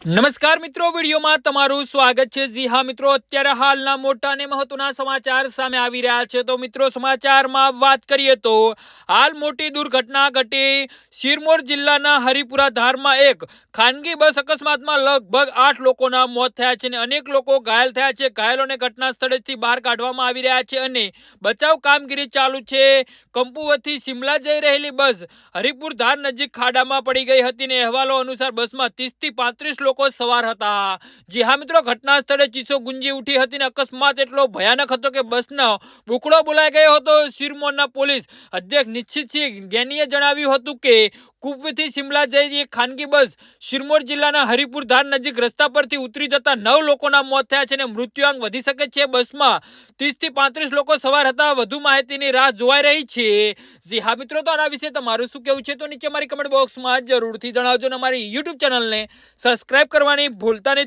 નમસ્કાર મિત્રો, વિડીયોમાં તમારું સ્વાગત છે। જી હા મિત્રો, અત્યારે હાલના મોટા અને મહત્વના સમાચાર સામે આવી રહ્યા છે। તો મિત્રો, સમાચારમાં વાત કરીએ તો હાલ મોટી દુર્ઘટના ઘટી। સિરમોર જિલ્લાના હરિપુરા ધારમાં એક ખાનગી બસ અકસ્માતમાં લગભગ 8 લોકોના મોત થયા છે અને અનેક લોકો ઘાયલ થયા છે। ઘાયલોને ઘટના સ્થળેથી બહાર કાઢવામાં આવી રહ્યા છે અને બચાવ કામગીરી ચાલુ છે। કંપુવથી શિમલા જઈ રહેલી બસ હરિપુર ધાર નજીક ખાડામાં પડી ગઈ હતી અને અહેવાલો અનુસાર બસમાં 30 થી 35 લોકો સવાર હતા। જી હા મિત્રો, ઘટના સ્થળે ચીસો ગુંજી ઉઠી હતી અને અકસ્માત એટલો ભયાનક હતો કે બસનો બુકડો બોલાઈ ગયો હતો। સિરમોરના પોલીસ અધ્યક્ષ નિશ્ચિતસિંહ ગેનીએ જણાવ્યું હતું કે કુપથી શિમલા જઈ ખાનગી બસ સિરમોર જિલ્લાના હરિપુર ધાર નજીક રસ્તા પરથી ઉતરી જતા 9 લોકોના મોત થયા છે અને મૃત્યુઆંક વધી શકે છે। બસમાં 30 થી 35 લોકો સવાર હતા। વધુ માહિતીની રાહ જોવાઈ રહી છે। જી હા મિત્રો, તો આના વિશે તમારું શું કહેવું છે તો નીચે મારી કમેન્ટ બોક્સમાં જરૂરથી જણાવજો અને અમારી YouTube ચેનલને સબસ્ક્રાઇબ કરવાની ભૂલતા નહીં।